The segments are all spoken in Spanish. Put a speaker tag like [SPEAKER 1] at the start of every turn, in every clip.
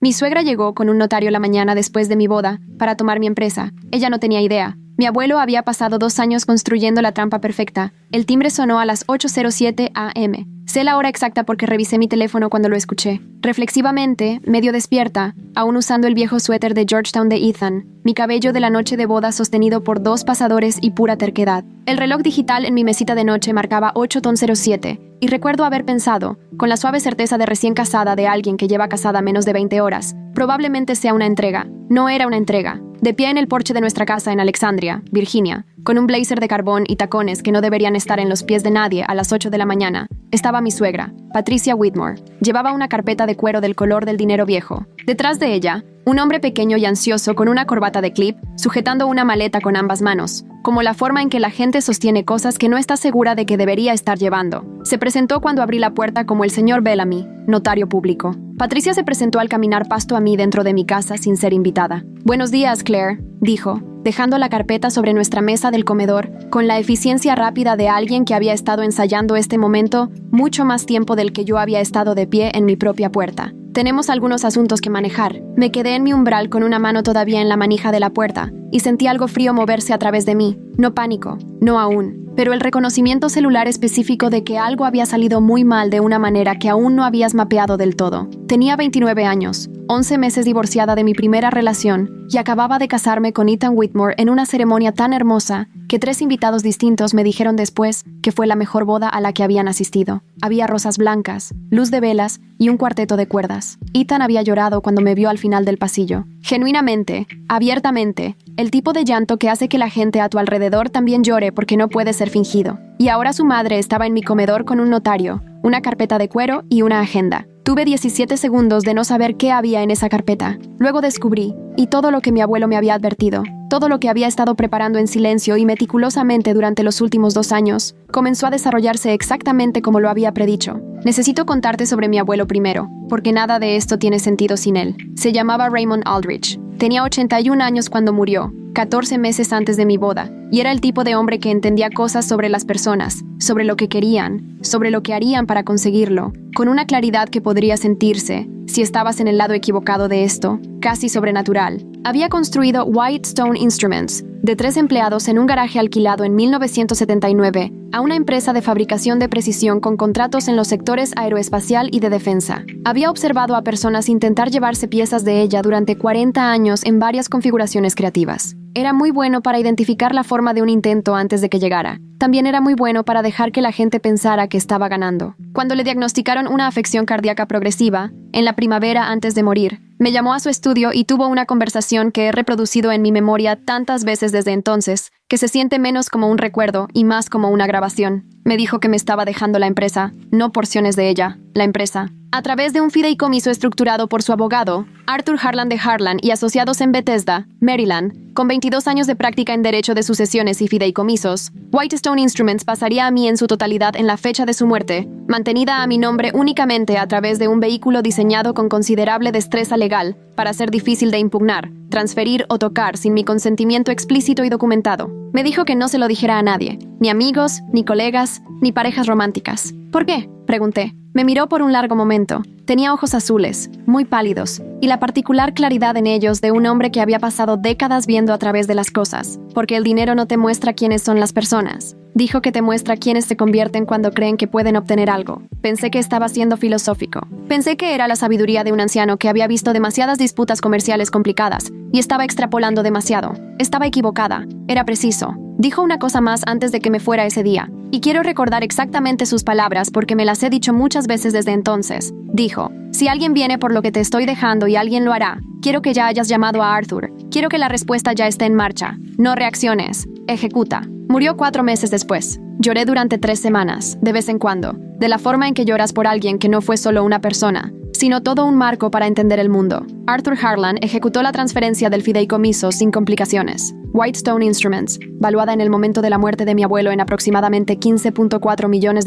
[SPEAKER 1] Mi suegra llegó con un notario la mañana después de mi boda para tomar mi empresa. Ella no tenía idea. Mi abuelo había pasado 2 años construyendo la trampa perfecta. El timbre sonó a las 8:07 a.m. Sé la hora exacta porque revisé mi teléfono cuando lo escuché. Reflexivamente, medio despierta, aún usando el viejo suéter de Georgetown de Ethan, mi cabello de la noche de boda sostenido por 2 pasadores y pura terquedad. El reloj digital en mi mesita de noche marcaba 8:07, y recuerdo haber pensado, con la suave certeza de recién casada de alguien que lleva casada menos de 20 horas, probablemente sea una entrega. No era una entrega. De pie en el porche de nuestra casa en Alexandria, Virginia, con un blazer de carbón y tacones que no deberían estar en los pies de nadie a las 8 de la mañana, estaba mi suegra, Patricia Whitmore. Llevaba una carpeta de cuero del color del dinero viejo. Detrás de ella, un hombre pequeño y ansioso con una corbata de clip, sujetando una maleta con ambas manos, como la forma en que la gente sostiene cosas que no está segura de que debería estar llevando. Se presentó cuando abrí la puerta como el señor Bellamy, notario público. Patricia se presentó al caminar pasto a mí dentro de mi casa sin ser invitada. «Buenos días, Claire», dijo, dejando la carpeta sobre nuestra mesa del comedor, con la eficiencia rápida de alguien que había estado ensayando este momento mucho más tiempo del que yo había estado de pie en mi propia puerta. «Tenemos algunos asuntos que manejar». Me quedé en mi umbral con una mano todavía en la manija de la puerta y sentí algo frío moverse a través de mí. No pánico, no aún, pero el reconocimiento celular específico de que algo había salido muy mal de una manera que aún no habías mapeado del todo. Tenía 29 años, 11 meses divorciada de mi primera relación y acababa de casarme con Ethan Whitmore en una ceremonia tan hermosa que 3 invitados distintos me dijeron después que fue la mejor boda a la que habían asistido. Había rosas blancas, luz de velas y un cuarteto de cuerdas. Ethan había llorado cuando me vio al final del pasillo. Genuinamente, abiertamente, el tipo de llanto que hace que la gente a tu alrededor también llore porque no puede ser fingido. Y ahora su madre estaba en mi comedor con un notario, una carpeta de cuero y una agenda. Tuve 17 segundos de no saber qué había en esa carpeta. Luego descubrí, y todo lo que mi abuelo me había advertido, todo lo que había estado preparando en silencio y meticulosamente durante los últimos 2 años, comenzó a desarrollarse exactamente como lo había predicho. Necesito contarte sobre mi abuelo primero, porque nada de esto tiene sentido sin él. Se llamaba Raymond Aldrich. Tenía 81 años cuando murió, 14 meses antes de mi boda, y era el tipo de hombre que entendía cosas sobre las personas, sobre lo que querían, sobre lo que harían para conseguirlo, con una claridad que podría sentirse, si estabas en el lado equivocado de esto, casi sobrenatural. Había construido Whitestone Instruments, de 3 empleados en un garaje alquilado en 1979, a una empresa de fabricación de precisión con contratos en los sectores aeroespacial y de defensa. Había observado a personas intentar llevarse piezas de ella durante 40 años en varias configuraciones creativas. Era muy bueno para identificar la forma de un intento antes de que llegara. También era muy bueno para dejar que la gente pensara que estaba ganando. Cuando le diagnosticaron una afección cardíaca progresiva, en la primavera antes de morir, me llamó a su estudio y tuvo una conversación que he reproducido en mi memoria tantas veces desde entonces, que se siente menos como un recuerdo y más como una grabación. Me dijo que me estaba dejando la empresa, no porciones de ella, la empresa. A través de un fideicomiso estructurado por su abogado, Arthur Harlan de Harlan y asociados en Bethesda, Maryland, con 22 años de práctica en derecho de sucesiones y fideicomisos, Whitestone Instruments pasaría a mí en su totalidad en la fecha de su muerte, mantenida a mi nombre únicamente a través de un vehículo diseñado con considerable destreza legal para ser difícil de impugnar, transferir o tocar sin mi consentimiento explícito y documentado. Me dijo que no se lo dijera a nadie, ni amigos, ni colegas, ni parejas románticas. ¿Por qué?, pregunté. Me miró por un largo momento. Tenía ojos azules, muy pálidos, y la particular claridad en ellos de un hombre que había pasado décadas viendo a través de las cosas, porque el dinero no te muestra quiénes son las personas. Dijo que te muestra quiénes se convierten cuando creen que pueden obtener algo. Pensé que estaba siendo filosófico. Pensé que era la sabiduría de un anciano que había visto demasiadas disputas comerciales complicadas y estaba extrapolando demasiado. Estaba equivocada. Era preciso. Dijo una cosa más antes de que me fuera ese día, y quiero recordar exactamente sus palabras porque me las he dicho muchas veces desde entonces. Dijo, si alguien viene por lo que te estoy dejando y alguien lo hará, quiero que ya hayas llamado a Arthur. Quiero que la respuesta ya esté en marcha. No reacciones. Ejecuta. Murió 4 meses después. Lloré durante 3 semanas, de vez en cuando, de la forma en que lloras por alguien que no fue solo una persona, sino todo un marco para entender el mundo. Arthur Harlan ejecutó la transferencia del fideicomiso sin complicaciones. Whitestone Instruments, valuada en el momento de la muerte de mi abuelo en aproximadamente $15.4 millones,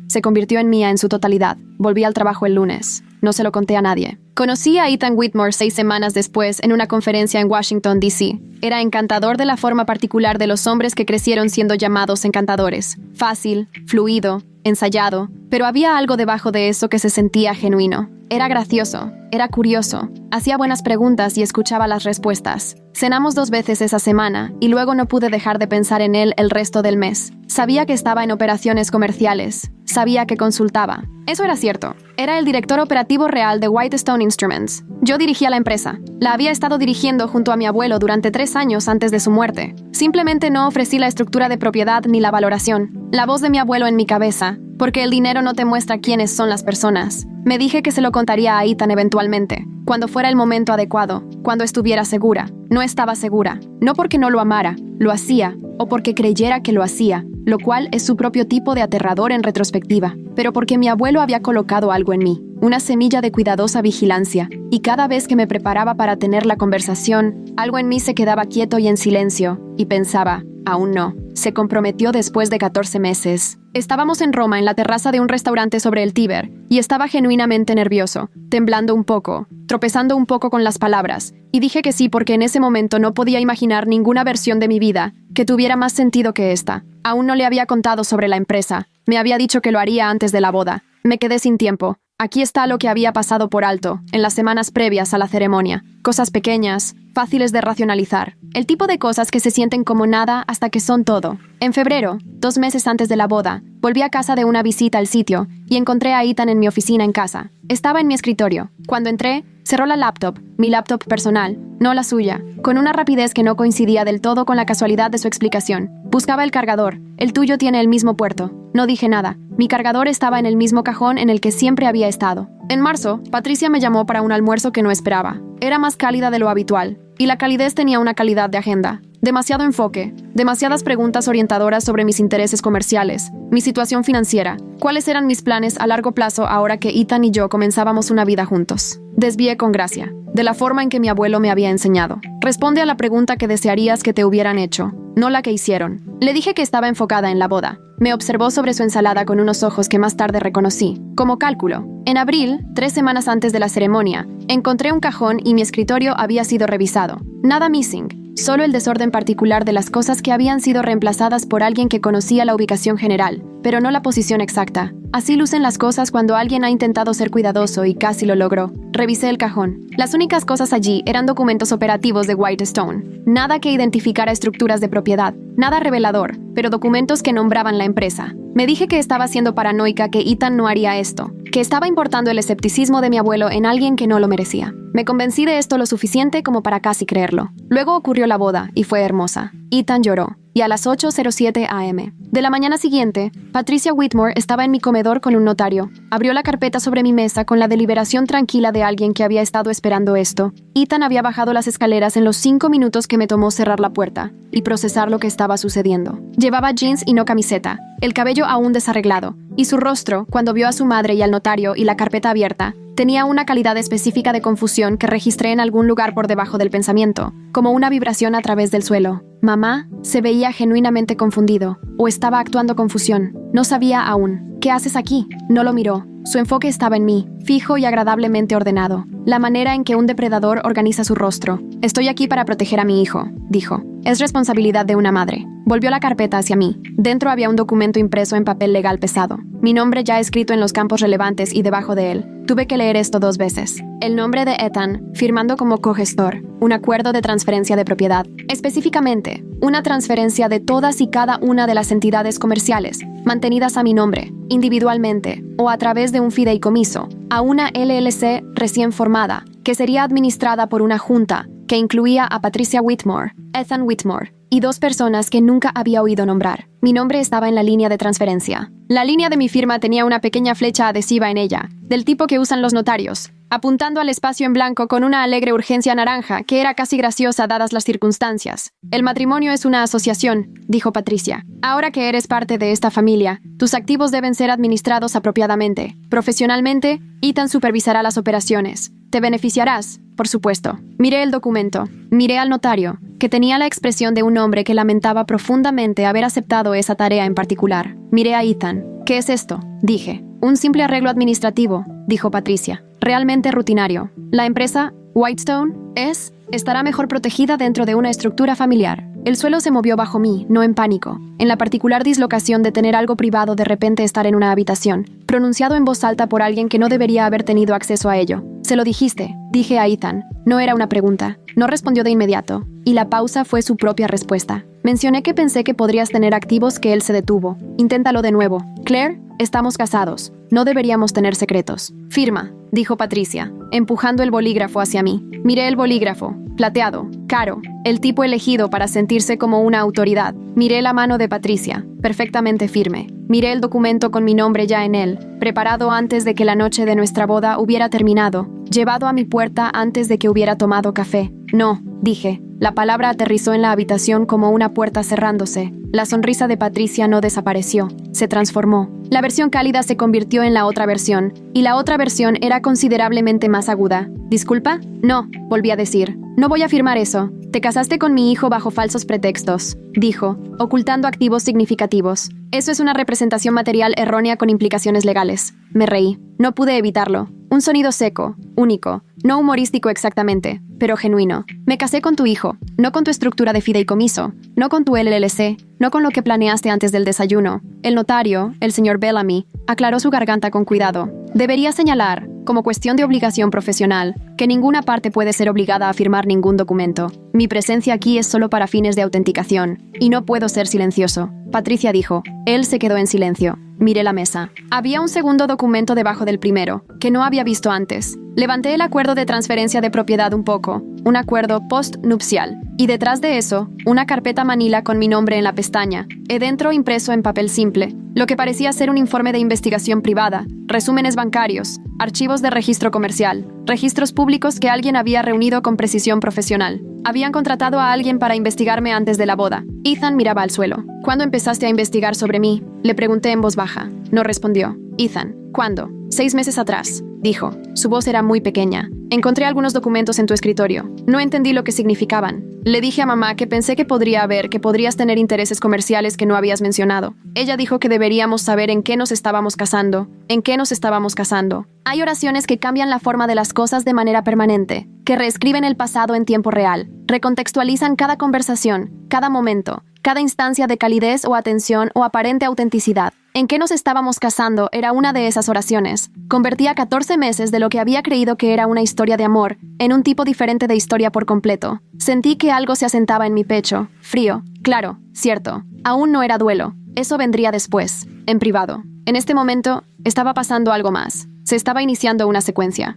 [SPEAKER 1] se convirtió en mía en su totalidad. Volví al trabajo el lunes. No se lo conté a nadie. Conocí a Ethan Whitmore 6 semanas después en una conferencia en Washington, D.C. Era encantador de la forma particular de los hombres que crecieron siendo llamados encantadores. Fácil, fluido, ensayado, pero había algo debajo de eso que se sentía genuino. Era gracioso, era curioso, hacía buenas preguntas y escuchaba las respuestas. Cenamos 2 veces esa semana y luego no pude dejar de pensar en él el resto del mes. Sabía que estaba en operaciones comerciales, sabía que consultaba. Eso era cierto. Era el director operativo real de Whitestone Instruments. Yo dirigía la empresa. La había estado dirigiendo junto a mi abuelo durante 3 años antes de su muerte. Simplemente no ofrecí la estructura de propiedad ni la valoración. La voz de mi abuelo en mi cabeza, porque el dinero no te muestra quiénes son las personas. Me dije que se lo contaría a Ethan eventualmente, cuando fuera el momento adecuado, cuando estuviera segura. No estaba segura, no porque no lo amara, lo hacía, o porque creyera que lo hacía, lo cual es su propio tipo de aterrador en retrospectiva, pero porque mi abuelo había colocado algo en mí, una semilla de cuidadosa vigilancia, y cada vez que me preparaba para tener la conversación, algo en mí se quedaba quieto y en silencio, y pensaba, aún no. Se comprometió después de 14 meses. Estábamos en Roma en la terraza de un restaurante sobre el Tíber, y estaba genuinamente nervioso, temblando un poco, tropezando un poco con las palabras, y dije que sí porque en ese momento no podía imaginar ninguna versión de mi vida que tuviera más sentido que esta. Aún no le había contado sobre la empresa. Me había dicho que lo haría antes de la boda. Me quedé sin tiempo. Aquí está lo que había pasado por alto, en las semanas previas a la ceremonia. Cosas pequeñas, fáciles de racionalizar. El tipo de cosas que se sienten como nada hasta que son todo. En febrero, 2 meses antes de la boda, volví a casa de una visita al sitio y encontré a Ethan en mi oficina en casa. Estaba en mi escritorio. Cuando entré, cerró la laptop, mi laptop personal, no la suya, con una rapidez que no coincidía del todo con la casualidad de su explicación. Buscaba el cargador. El tuyo tiene el mismo puerto. No dije nada. Mi cargador estaba en el mismo cajón en el que siempre había estado. En marzo, Patricia me llamó para un almuerzo que no esperaba. Era más cálida de lo habitual, y la calidez tenía una calidad de agenda. Demasiado enfoque, demasiadas preguntas orientadoras sobre mis intereses comerciales, mi situación financiera, cuáles eran mis planes a largo plazo ahora que Ethan y yo comenzábamos una vida juntos. Desvié con gracia, de la forma en que mi abuelo me había enseñado. Responde a la pregunta que desearías que te hubieran hecho, no la que hicieron. Le dije que estaba enfocada en la boda. Me observó sobre su ensalada con unos ojos que más tarde reconocí, como cálculo. En abril, 3 semanas antes de la ceremonia, encontré un cajón y mi escritorio había sido revisado. Nada missing, solo el desorden particular de las cosas que habían sido reemplazadas por alguien que conocía la ubicación general, pero no la posición exacta. Así lucen las cosas cuando alguien ha intentado ser cuidadoso y casi lo logró. Revisé el cajón. Las únicas cosas allí eran documentos operativos de Whitestone. Nada que identificara estructuras de propiedad, nada revelador, pero documentos que nombraban la empresa. Me dije que estaba siendo paranoica, que Ethan no haría esto, que estaba importando el escepticismo de mi abuelo en alguien que no lo merecía. Me convencí de esto lo suficiente como para casi creerlo. Luego ocurrió la boda y fue hermosa. Ethan lloró. Y a las 8:07 a.m. de la mañana siguiente, Patricia Whitmore estaba en mi comedor con un notario. Abrió la carpeta sobre mi mesa con la deliberación tranquila de alguien que había estado esperando esto. Ethan había bajado las escaleras en los 5 minutos que me tomó cerrar la puerta y procesar lo que estaba sucediendo. Llevaba jeans y no camiseta, el cabello aún desarreglado, y su rostro, cuando vio a su madre y al notario y la carpeta abierta, tenía una calidad específica de confusión que registré en algún lugar por debajo del pensamiento, como una vibración a través del suelo. Mamá se veía genuinamente confundido, o estaba actuando confusión. No sabía aún. ¿Qué haces aquí? No lo miró. Su enfoque estaba en mí, fijo y agradablemente ordenado. La manera en que un depredador organiza su rostro. Estoy aquí para proteger a mi hijo, dijo. Es responsabilidad de una madre. Volvió la carpeta hacia mí. Dentro había un documento impreso en papel legal pesado. Mi nombre ya escrito en los campos relevantes y debajo de él. Tuve que leer esto 2 veces. El nombre de Ethan, firmando como cogestor. Un acuerdo de transferencia de propiedad. Específicamente, una transferencia de todas y cada una de las entidades comerciales, mantenidas a mi nombre, individualmente, o a través de un fideicomiso, a una LLC recién formada, que sería administrada por una junta, que incluía a Patricia Whitmore, Ethan Whitmore, y 2 personas que nunca había oído nombrar. Mi nombre estaba en la línea de transferencia. La línea de mi firma tenía una pequeña flecha adhesiva en ella, del tipo que usan los notarios, apuntando al espacio en blanco con una alegre urgencia naranja que era casi graciosa dadas las circunstancias. El matrimonio es una asociación, dijo Patricia. Ahora que eres parte de esta familia, tus activos deben ser administrados apropiadamente. Profesionalmente, Ethan supervisará las operaciones. Te beneficiarás, por supuesto. Miré el documento. Miré al notario, que tenía la expresión de un hombre que lamentaba profundamente haber aceptado esa tarea en particular. Miré a Ethan. ¿Qué es esto?, dije. Un simple arreglo administrativo, dijo Patricia. Realmente rutinario. La empresa, Whitestone, estará mejor protegida dentro de una estructura familiar. El suelo se movió bajo mí, no en pánico, en la particular dislocación de tener algo privado de repente estar en una habitación, pronunciado en voz alta por alguien que no debería haber tenido acceso a ello. «Se lo dijiste», dije a Ethan. No era una pregunta. No respondió de inmediato, y la pausa fue su propia respuesta. Mencioné que pensé que podrías tener activos que él se detuvo. Inténtalo de nuevo. Claire, estamos casados. No deberíamos tener secretos. Firma, dijo Patricia, empujando el bolígrafo hacia mí. Miré el bolígrafo, plateado, caro, el tipo elegido para sentirse como una autoridad. Miré la mano de Patricia, perfectamente firme. Miré el documento con mi nombre ya en él, preparado antes de que la noche de nuestra boda hubiera terminado, llevado a mi puerta antes de que hubiera tomado café. No, dije. La palabra aterrizó en la habitación como una puerta cerrándose. La sonrisa de Patricia no desapareció, se transformó. La versión cálida se convirtió en la otra versión, y la otra versión era considerablemente más aguda. ¿Disculpa? No, volví a decir. No voy a firmar eso. Te casaste con mi hijo bajo falsos pretextos, dijo, ocultando activos significativos. Eso es una representación material errónea con implicaciones legales. Me reí. No pude evitarlo. Un sonido seco, único, no humorístico exactamente, pero genuino. Me casé con tu hijo, no con tu estructura de fideicomiso, no con tu LLC, no con lo que planeaste antes del desayuno. El notario, el señor Bellamy, aclaró su garganta con cuidado. Debería señalar, como cuestión de obligación profesional, que ninguna parte puede ser obligada a firmar ningún documento. Mi presencia aquí es solo para fines de autenticación, y no puedo ser silencioso. Patricia dijo. Él se quedó en silencio. Miré la mesa. Había un segundo documento debajo del primero, que no había visto antes. Levanté el acuerdo de transferencia de propiedad un poco, un acuerdo postnupcial, y detrás de eso, una carpeta manila con mi nombre en la pestaña, y dentro impreso en papel simple, lo que parecía ser un informe de investigación privada, resúmenes bancarios, archivos de registro comercial, registros públicos que alguien había reunido con precisión profesional. Habían contratado a alguien para investigarme antes de la boda. Ethan miraba al suelo. ¿Cuándo empezaste a investigar sobre mí? Le pregunté en voz baja. No respondió. Ethan, ¿cuándo? 6 meses atrás, dijo. Su voz era muy pequeña. Encontré algunos documentos en tu escritorio. No entendí lo que significaban. Le dije a mamá que pensé que podrías tener intereses comerciales que no habías mencionado. Ella dijo que deberíamos saber en qué nos estábamos casando. Hay oraciones que cambian la forma de las cosas de manera permanente, que reescriben el pasado en tiempo real, recontextualizan cada conversación, cada momento, cada instancia de calidez o atención o aparente autenticidad. ¿En qué nos estábamos casando? Era una de esas oraciones. Convertía 14 meses de lo que había creído que era una historia de amor en un tipo diferente de historia por completo. Sentí que algo se asentaba en mi pecho, frío. Claro, cierto. Aún no era duelo. Eso vendría después, en privado. En este momento, estaba pasando algo más. Se estaba iniciando una secuencia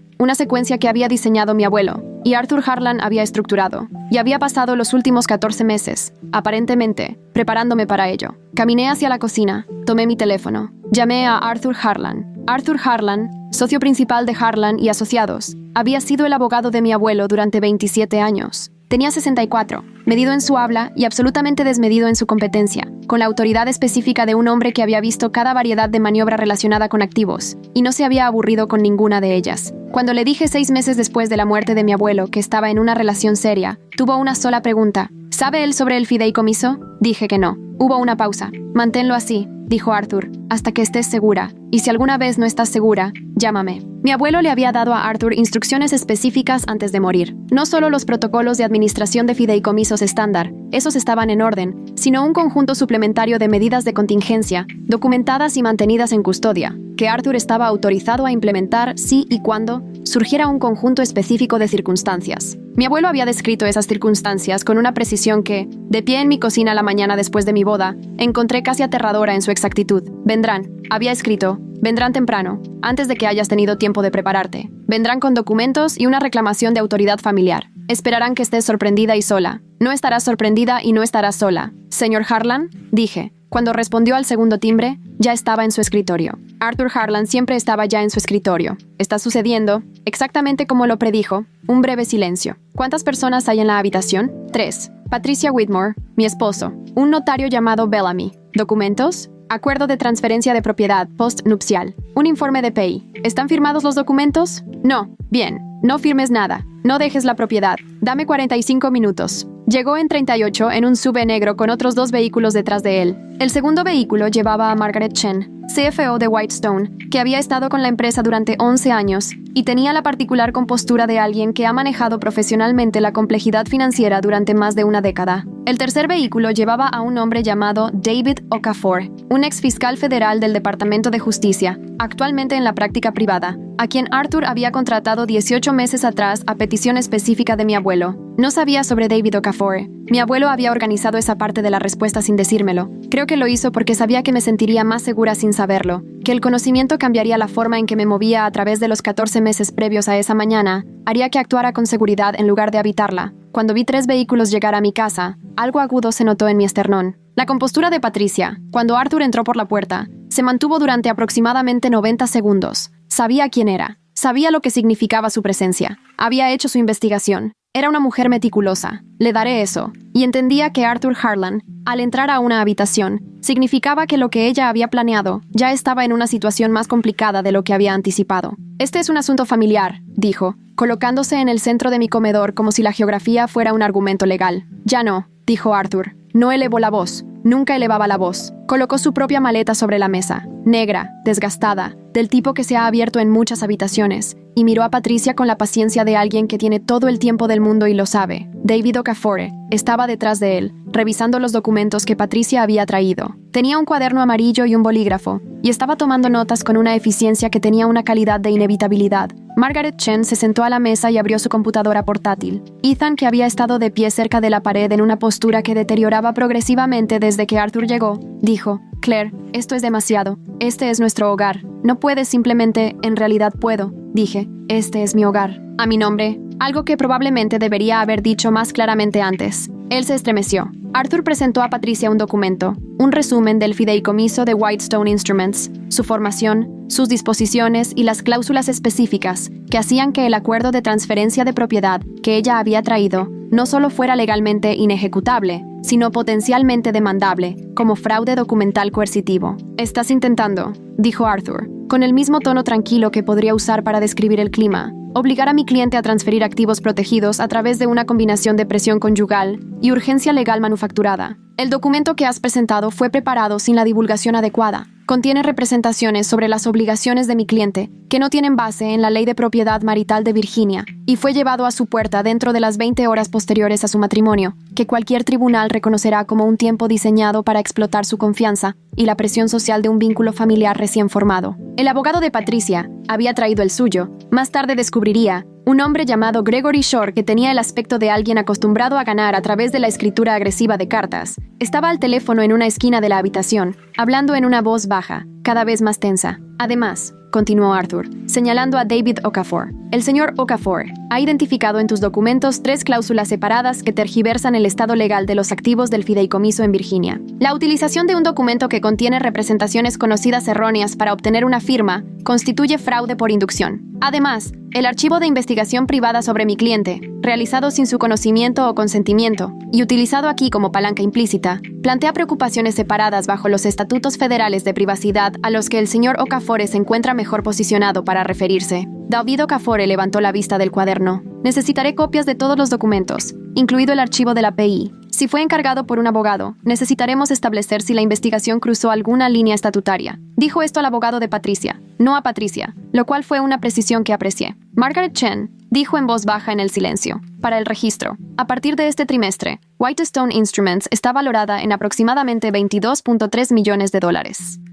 [SPEAKER 1] que había diseñado mi abuelo, y Arthur Harlan había estructurado, y había pasado los últimos 14 meses, aparentemente, preparándome para ello. Caminé hacia la cocina, tomé mi teléfono, llamé a Arthur Harlan. Arthur Harlan, socio principal de Harlan y Asociados, había sido el abogado de mi abuelo durante 27 años. Tenía 64, medido en su habla y absolutamente desmedido en su competencia, con la autoridad específica de un hombre que había visto cada variedad de maniobra relacionada con activos, y no se había aburrido con ninguna de ellas. Cuando le dije 6 meses después de la muerte de mi abuelo que estaba en una relación seria, tuvo una sola pregunta. ¿Sabe él sobre el fideicomiso? Dije que no. Hubo una pausa. Manténlo así, dijo Arthur, hasta que estés segura. Y si alguna vez no estás segura, llámame. Mi abuelo le había dado a Arthur instrucciones específicas antes de morir. No solo los protocolos de administración de fideicomisos estándar, esos estaban en orden, sino un conjunto suplementario de medidas de contingencia, documentadas y mantenidas en custodia, que Arthur estaba autorizado a implementar si y cuando surgiera un conjunto específico de circunstancias. Mi abuelo había descrito esas circunstancias con una precisión que, de pie en mi cocina la mañana después de mi boda, encontré casi aterradora en su exactitud. Vendrán, había escrito, vendrán temprano, antes de que hayas tenido tiempo de prepararte. Vendrán con documentos y una reclamación de autoridad familiar. Esperarán que estés sorprendida y sola. No estarás sorprendida y no estarás sola. Señor Harlan, dije. Cuando respondió al segundo timbre, ya estaba en su escritorio. Arthur Harlan siempre estaba ya en su escritorio. Está sucediendo, exactamente como lo predijo, un breve silencio. ¿Cuántas personas hay en la habitación? 3. Patricia Whitmore, mi esposo. Un notario llamado Bellamy. ¿Documentos? Acuerdo de transferencia de propiedad postnupcial. Un informe de PEI. ¿Están firmados los documentos? No. Bien. No firmes nada. No dejes la propiedad. Dame 45 minutos. Llegó en 38 en un SUV negro con otros 2 vehículos detrás de él. El segundo vehículo llevaba a Margaret Chen, CFO de Whitestone, que había estado con la empresa durante 11 años y tenía la particular compostura de alguien que ha manejado profesionalmente la complejidad financiera durante más de una década. El tercer vehículo llevaba a un hombre llamado David Okafor, un ex fiscal federal del Departamento de Justicia, actualmente en la práctica privada, a quien Arthur había contratado 18 meses atrás a petición específica de mi abuelo. No sabía sobre David Okafor. Mi abuelo había organizado esa parte de la respuesta sin decírmelo. Creo que lo hizo porque sabía que me sentiría más segura sin saberlo, que el conocimiento cambiaría la forma en que me movía a través de los 14 meses previos a esa mañana, haría que actuara con seguridad en lugar de habitarla. Cuando vi 3 vehículos llegar a mi casa, algo agudo se notó en mi esternón. La compostura de Patricia, cuando Arthur entró por la puerta, se mantuvo durante aproximadamente 90 segundos. Sabía quién era. Sabía lo que significaba su presencia. Había hecho su investigación. Era una mujer meticulosa. Le daré eso. Y entendía que Arthur Harlan, al entrar a una habitación, significaba que lo que ella había planeado ya estaba en una situación más complicada de lo que había anticipado. Este es un asunto familiar, dijo, colocándose en el centro de mi comedor como si la geografía fuera un argumento legal. Ya no, dijo Arthur. No elevó la voz. Nunca elevaba la voz. Colocó su propia maleta sobre la mesa, negra, desgastada, del tipo que se ha abierto en muchas habitaciones, y miró a Patricia con la paciencia de alguien que tiene todo el tiempo del mundo y lo sabe. David Okafor estaba detrás de él, revisando los documentos que Patricia había traído. Tenía un cuaderno amarillo y un bolígrafo, y estaba tomando notas con una eficiencia que tenía una calidad de inevitabilidad. Margaret Chen se sentó a la mesa y abrió su computadora portátil. Ethan, que había estado de pie cerca de la pared en una postura que deterioraba progresivamente desde que Arthur llegó, dijo: «Claire, esto es demasiado. Este es nuestro hogar. No puedes simplemente, en realidad puedo», dije. «Este es mi hogar. A mi nombre». Algo que probablemente debería haber dicho más claramente antes. Él se estremeció. Arthur presentó a Patricia un documento, un resumen del fideicomiso de Whitestone Instruments, su formación, sus disposiciones y las cláusulas específicas que hacían que el acuerdo de transferencia de propiedad que ella había traído no solo fuera legalmente inejecutable, sino potencialmente demandable, como fraude documental coercitivo. «Estás intentando», dijo Arthur, con el mismo tono tranquilo que podría usar para describir el clima, obligar a mi cliente a transferir activos protegidos a través de una combinación de presión conyugal y urgencia legal manufacturada. El documento que has presentado fue preparado sin la divulgación adecuada. Contiene representaciones sobre las obligaciones de mi cliente, que no tienen base en la Ley de Propiedad Marital de Virginia, y fue llevado a su puerta dentro de las 20 horas posteriores a su matrimonio, que cualquier tribunal reconocerá como un tiempo diseñado para explotar su confianza y la presión social de un vínculo familiar recién formado. El abogado de Patricia había traído el suyo. Más tarde descubriría un hombre llamado Gregory Shore, que tenía el aspecto de alguien acostumbrado a ganar a través de la escritura agresiva de cartas. Estaba al teléfono en una esquina de la habitación, hablando en una voz baja, cada vez más tensa. Además, continuó Arthur, señalando a David Okafor, el señor Okafor ha identificado en tus documentos 3 cláusulas separadas que tergiversan el estado legal de los activos del fideicomiso en Virginia. La utilización de un documento que contiene representaciones conocidas erróneas para obtener una firma constituye fraude por inducción. Además, el archivo de investigación privada sobre mi cliente, realizado sin su conocimiento o consentimiento, y utilizado aquí como palanca implícita, plantea preocupaciones separadas bajo los estatutos federales de privacidad a los que el señor Okafor se encuentra mejor posicionado para referirse. David Okafor levantó la vista del cuaderno. Necesitaré copias de todos los documentos, incluido el archivo de la PI. Si fue encargado por un abogado, necesitaremos establecer si la investigación cruzó alguna línea estatutaria. Dijo esto al abogado de Patricia, no a Patricia, lo cual fue una precisión que aprecié. Margaret Chen dijo en voz baja en el silencio: «Para el registro, a partir de este trimestre, Whitestone Instruments está valorada en aproximadamente $22.3 millones.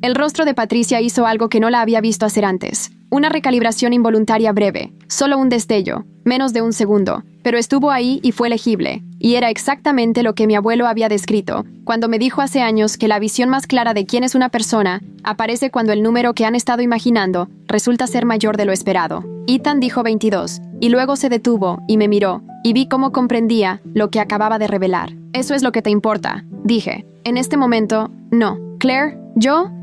[SPEAKER 1] El rostro de Patricia hizo algo que no la había visto hacer antes. Una recalibración involuntaria breve, solo un destello, menos de un segundo, pero estuvo ahí y fue legible, y era exactamente lo que mi abuelo había descrito cuando me dijo hace años que la visión más clara de quién es una persona aparece cuando el número que han estado imaginando resulta ser mayor de lo esperado. Ethan dijo 22, y luego se detuvo y me miró, y vi cómo comprendía lo que acababa de revelar. «Eso es lo que te importa», dije. En este momento, no. «Claire,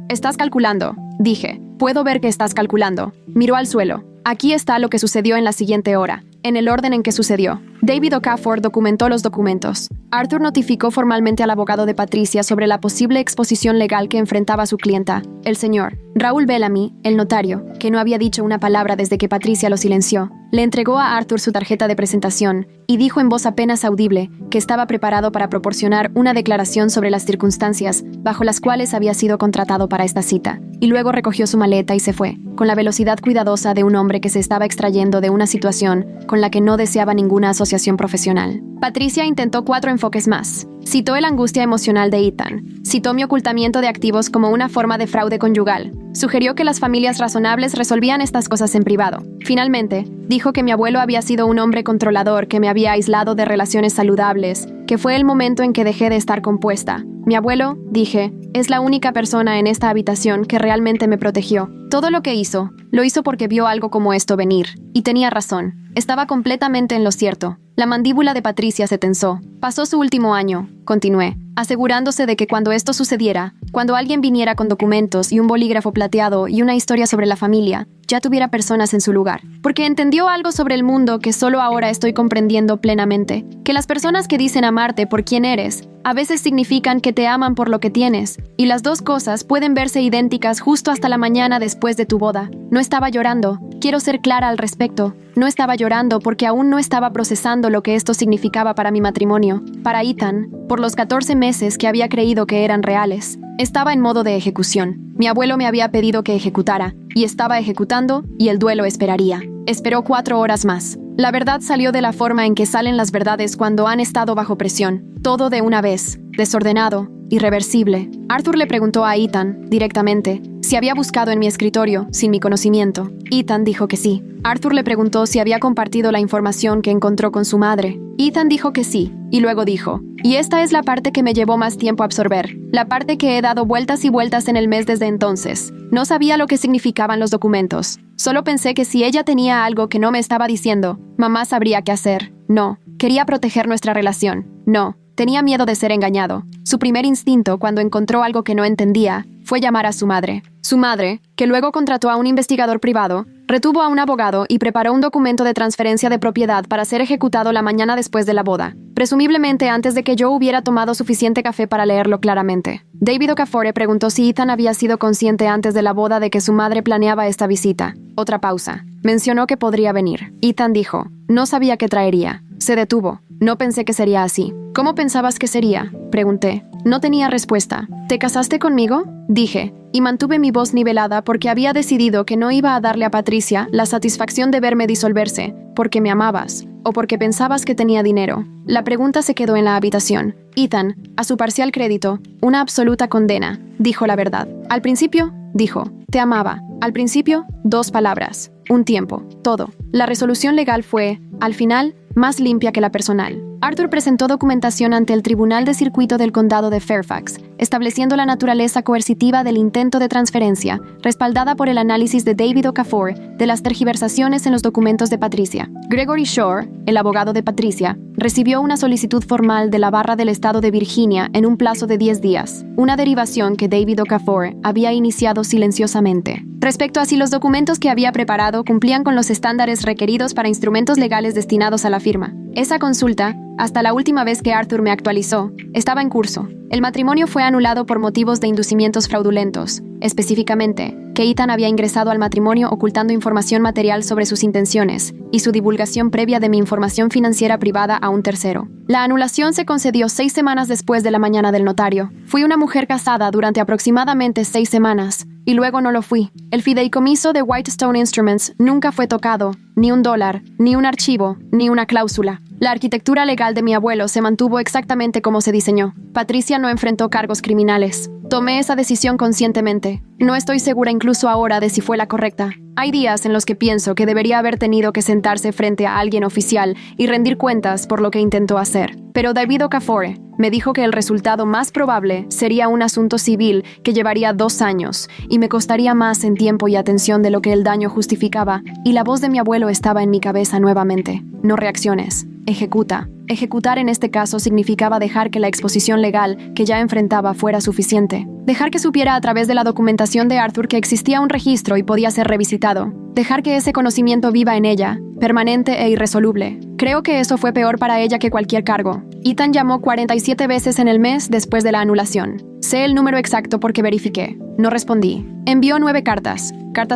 [SPEAKER 1] estás calculando», dije. «Puedo ver que estás calculando». Miró al suelo. «Aquí está lo que sucedió en la siguiente hora, en el orden en que sucedió». David Okafor documentó los documentos. Arthur notificó formalmente al abogado de Patricia sobre la posible exposición legal que enfrentaba su clienta, el señor Raúl Bellamy, el notario, que no había dicho una palabra desde que Patricia lo silenció. Le entregó a Arthur su tarjeta de presentación y dijo en voz apenas audible que estaba preparado para proporcionar una declaración sobre las circunstancias bajo las cuales había sido contratado para esta cita, y luego recogió su maleta y se fue, con la velocidad cuidadosa de un hombre que se estaba extrayendo de una situación con la que no deseaba ninguna asociación profesional. Patricia intentó 4 enfoques más. Citó la angustia emocional de Ethan. Citó mi ocultamiento de activos como una forma de fraude conyugal. Sugirió que las familias razonables resolvían estas cosas en privado. Finalmente, dijo que mi abuelo había sido un hombre controlador que me había aislado de relaciones saludables, que fue el momento en que dejé de estar compuesta. Mi abuelo, dije, es la única persona en esta habitación que realmente me protegió. Todo lo que hizo, lo hizo porque vio algo como esto venir. Y tenía razón. Estaba completamente en lo cierto. La mandíbula de Patricia se tensó. Pasó su último año, continué, asegurándose de que cuando esto sucediera, cuando alguien viniera con documentos y un bolígrafo plateado y una historia sobre la familia, ya tuviera personas en su lugar. Porque entendió algo sobre el mundo que solo ahora estoy comprendiendo plenamente. Que las personas que dicen amarte por quien eres, a veces significan que te aman por lo que tienes. Y las dos cosas pueden verse idénticas justo hasta la mañana después de tu boda. No estaba llorando. Quiero ser clara al respecto. No estaba llorando porque aún no estaba procesando lo que esto significaba para mi matrimonio, para Ethan, por los 14 meses que había creído que eran reales. Estaba en modo de ejecución. Mi abuelo me había pedido que ejecutara, y estaba ejecutando, y el duelo esperaría. Esperó 4 horas más. La verdad salió de la forma en que salen las verdades cuando han estado bajo presión. Todo de una vez, desordenado, irreversible. Arthur le preguntó a Ethan, directamente, si había buscado en mi escritorio, sin mi conocimiento. Ethan dijo que sí. Arthur le preguntó si había compartido la información que encontró con su madre. Ethan dijo que sí, y luego dijo, y esta es la parte que me llevó más tiempo a absorber, la parte que he dado vueltas y vueltas en el mes desde entonces. No sabía lo que significaban los documentos. Solo pensé que si ella tenía algo que no me estaba diciendo, mamá sabría qué hacer. No, quería proteger nuestra relación. No, tenía miedo de ser engañado. Su primer instinto, cuando encontró algo que no entendía, fue llamar a su madre. Su madre, que luego contrató a un investigador privado, retuvo a un abogado y preparó un documento de transferencia de propiedad para ser ejecutado la mañana después de la boda, presumiblemente antes de que yo hubiera tomado suficiente café para leerlo claramente. David Okafor preguntó si Ethan había sido consciente antes de la boda de que su madre planeaba esta visita. Otra pausa. Mencionó que podría venir. Ethan dijo, no sabía qué traería. Se detuvo. No pensé que sería así. ¿Cómo pensabas que sería? Pregunté. No tenía respuesta. ¿Te casaste conmigo? Dije, y mantuve mi voz nivelada porque había decidido que no iba a darle a Patricia la satisfacción de verme disolverse, porque me amabas, o porque pensabas que tenía dinero. La pregunta se quedó en la habitación. Ethan, a su parcial crédito, una absoluta condena, dijo la verdad. Al principio, dijo, te amaba. Al principio, 2 palabras. Un tiempo. Todo. La resolución legal fue, al final, más limpia que la personal. Arthur presentó documentación ante el Tribunal de Circuito del Condado de Fairfax, estableciendo la naturaleza coercitiva del intento de transferencia, respaldada por el análisis de David Okafor de las tergiversaciones en los documentos de Patricia. Gregory Shore, el abogado de Patricia, recibió una solicitud formal de la Barra del Estado de Virginia en un plazo de 10 días, una derivación que David Okafor había iniciado silenciosamente. Respecto a si los documentos que había preparado cumplían con los estándares requeridos para instrumentos legales destinados a la firma. Esa consulta, hasta la última vez que Arthur me actualizó, estaba en curso. El matrimonio fue anulado por motivos de inducimientos fraudulentos, específicamente, que Ethan había ingresado al matrimonio ocultando información material sobre sus intenciones y su divulgación previa de mi información financiera privada a un tercero. La anulación se concedió 6 semanas después de la mañana del notario. Fui una mujer casada durante aproximadamente 6 semanas, y luego no lo fui. El fideicomiso de Whitestone Instruments nunca fue tocado, ni $1, ni un archivo, ni una cláusula. La arquitectura legal de mi abuelo se mantuvo exactamente como se diseñó. Patricia no enfrentó cargos criminales. Tomé esa decisión conscientemente. No estoy segura incluso ahora de si fue la correcta. Hay días en los que pienso que debería haber tenido que sentarse frente a alguien oficial y rendir cuentas por lo que intentó hacer. Pero David Okafor me dijo que el resultado más probable sería un asunto civil que llevaría 2 años y me costaría más en tiempo y atención de lo que el daño justificaba, y la voz de mi abuelo estaba en mi cabeza nuevamente. No reacciones. Ejecuta. Ejecutar en este caso significaba dejar que la exposición legal que ya enfrentaba fuera suficiente. Dejar que supiera a través de la documentación de Arthur que existía un registro y podía ser revisitado. Dejar que ese conocimiento viva en ella, permanente e irresoluble. Creo que eso fue peor para ella que cualquier cargo. Ethan llamó 47 veces en el mes después de la anulación. Sé el número exacto porque verifiqué. No respondí. Envió 9 cartas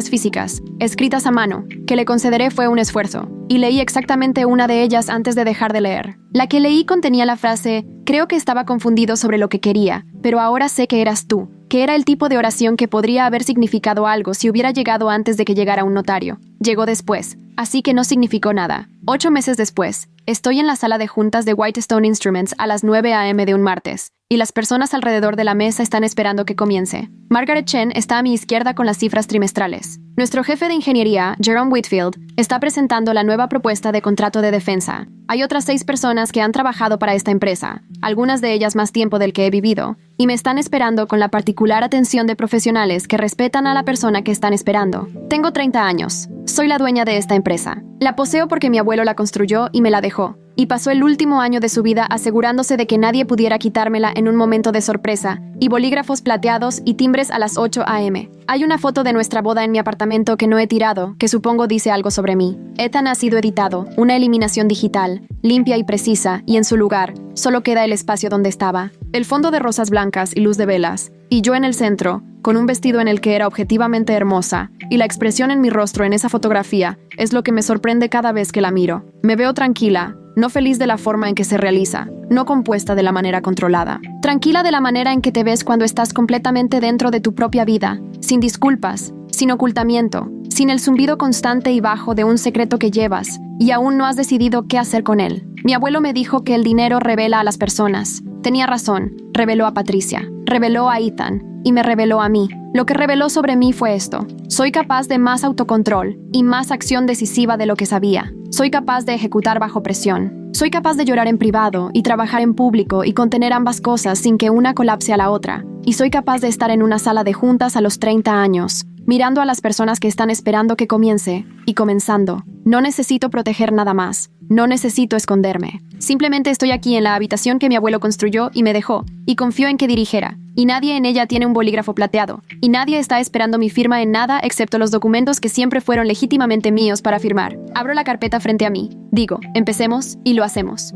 [SPEAKER 1] físicas, escritas a mano, que le concederé fue un esfuerzo, y leí exactamente una de ellas antes de dejar de leer. La que leí contenía la frase, creo que estaba confundido sobre lo que quería, pero ahora sé que eras tú, que era el tipo de oración que podría haber significado algo si hubiera llegado antes de que llegara un notario. Llegó después, así que no significó nada. 8 meses después, estoy en la sala de juntas de Whitestone Instruments a las 9 a.m. de un martes, y las personas alrededor de la mesa están esperando que comience. Margaret Chen está a mi izquierda con las cifras trimestrales. Nuestro jefe de ingeniería, Jerome Whitfield, está presentando la nueva propuesta de contrato de defensa. Hay otras 6 personas que han trabajado para esta empresa, algunas de ellas más tiempo del que he vivido, y me están esperando con la particular atención de profesionales que respetan a la persona que están esperando. Tengo 30 años. Soy la dueña de esta empresa. La poseo porque mi abuelo la construyó y me la dejó, y pasó el último año de su vida asegurándose de que nadie pudiera quitármela en un momento de sorpresa, y bolígrafos plateados y timbres a las 8 a.m. Hay una foto de nuestra boda en mi apartamento que no he tirado, que supongo dice algo sobre mí. Ethan ha sido editado, una eliminación digital, limpia y precisa, y en su lugar, solo queda el espacio donde estaba. El fondo de rosas blancas y luz de velas, y yo en el centro, con un vestido en el que era objetivamente hermosa, y la expresión en mi rostro en esa fotografía es lo que me sorprende cada vez que la miro. Me veo tranquila, no feliz de la forma en que se realiza, no compuesta de la manera controlada. Tranquila de la manera en que te ves cuando estás completamente dentro de tu propia vida, sin disculpas, sin ocultamiento, sin el zumbido constante y bajo de un secreto que llevas, y aún no has decidido qué hacer con él. Mi abuelo me dijo que el dinero revela a las personas. Tenía razón, reveló a Patricia, reveló a Ethan, y me reveló a mí. Lo que reveló sobre mí fue esto. Soy capaz de más autocontrol y más acción decisiva de lo que sabía. Soy capaz de ejecutar bajo presión. Soy capaz de llorar en privado y trabajar en público y contener ambas cosas sin que una colapse a la otra. Y soy capaz de estar en una sala de juntas a los 30 años, mirando a las personas que están esperando que comience, y comenzando. No necesito proteger nada más. No necesito esconderme. Simplemente estoy aquí en la habitación que mi abuelo construyó y me dejó, y confío en que dirigiera. Y nadie en ella tiene un bolígrafo plateado, y nadie está esperando mi firma en nada excepto los documentos que siempre fueron legítimamente míos para firmar. Abro la carpeta frente a mí. Digo, empecemos, y lo hacemos.